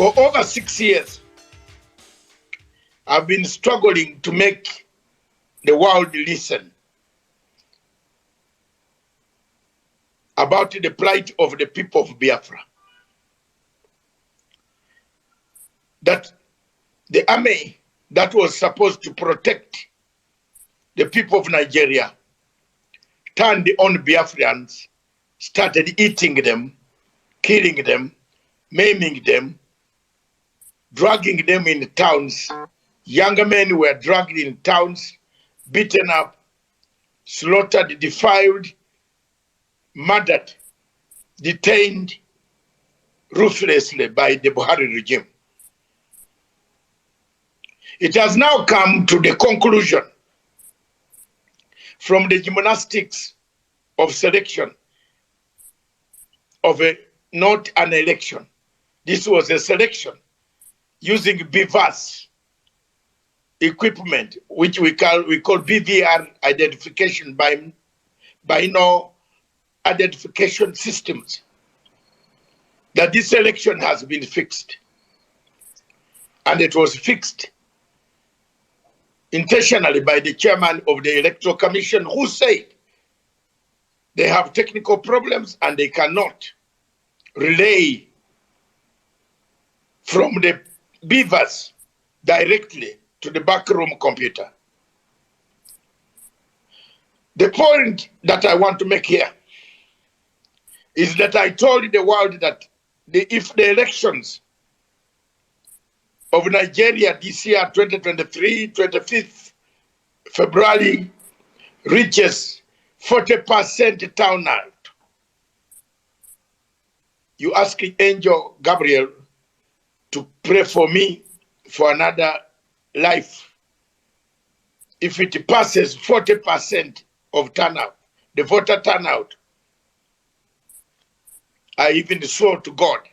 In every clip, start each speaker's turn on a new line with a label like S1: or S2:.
S1: For over 6 years, I've been struggling to make the world listen about the plight of the people of Biafra. That the army that was supposed to protect the people of Nigeria turned on Biafrans, started eating them, killing them, maiming them, dragging them in towns. Younger men were dragged in towns, beaten up, slaughtered, defiled, murdered, detained ruthlessly by the Buhari regime. It has now come to the conclusion from the gymnastics of selection of not an election. This was a selection using BVAS equipment, which we call BVR identification by no identification systems. That this election has been fixed, and it was fixed intentionally by the chairman of the Electoral Commission, who said they have technical problems and they cannot relay from the BVAS directly to the backroom computer. The point that I want to make here is that I told the world that if the elections of Nigeria this year, 2023, 25th February, reaches 40% turnout, you ask Angel Gabriel to pray for me for another life. If it passes 40% of turnout, the voter turnout, I even swore to God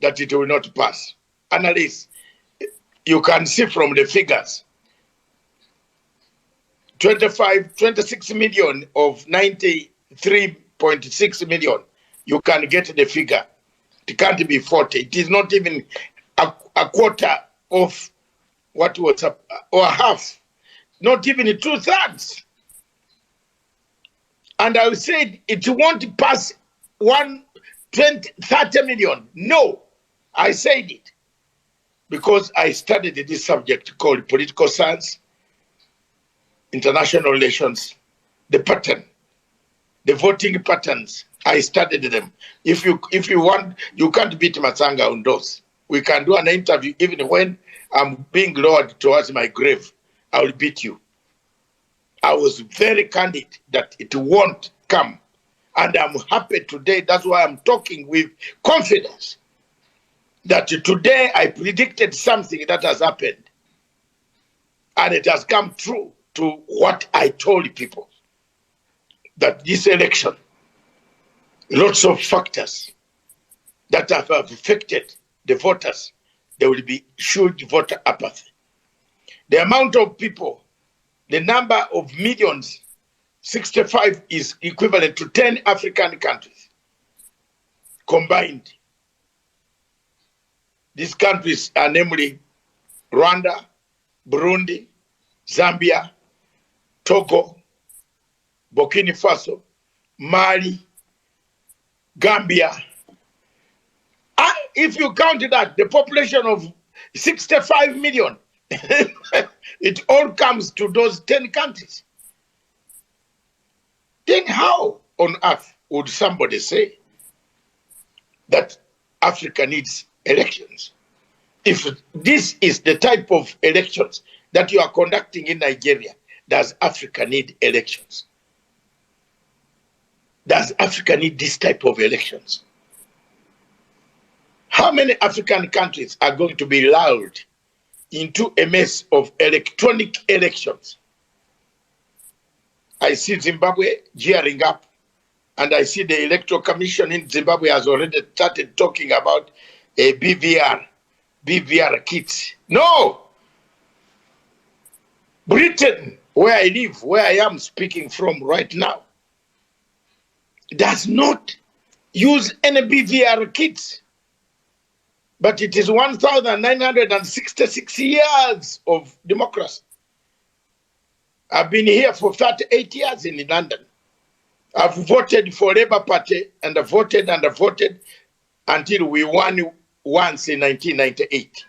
S1: that it will not pass. Analysts, you can see from the figures, 26 million of 93.6 million, you can get the figure. It can't be 40. It is not even a quarter of what was or half, not even 2/3. And I said it won't pass 30 million. No, I said it because I studied this subject called political science, international relations, the pattern, the voting patterns. I studied them. If you want, you can't beat Masanga on those. We can do an interview even when I'm being lowered towards my grave. I will beat you. I was very candid that it won't come. And I'm happy today. That's why I'm talking with confidence that today I predicted something that has happened. And it has come true to what I told people. That this election, lots of factors that have affected the voters, there will be huge voter apathy. The amount of people, the number of millions, 65 is equivalent to 10 African countries combined. These countries are namely Rwanda, Burundi, Zambia, Togo, Burkina Faso, Mali, Gambia. If you count that, the population of 65 million, it all comes to those 10 countries. Then how on earth would somebody say that Africa needs elections? If this is the type of elections that you are conducting in Nigeria, does Africa need elections? Does Africa need this type of elections? How many African countries are going to be lulled into a mess of electronic elections? I see Zimbabwe gearing up, and I see the Electoral Commission in Zimbabwe has already started talking about a BVR kits. No! Britain, where I live, where I am speaking from right now, does not use any BVR kits. But it is 1,966 years of democracy. I've been here for 38 years in London. I've voted for Labour Party and I voted until we won once in 1998.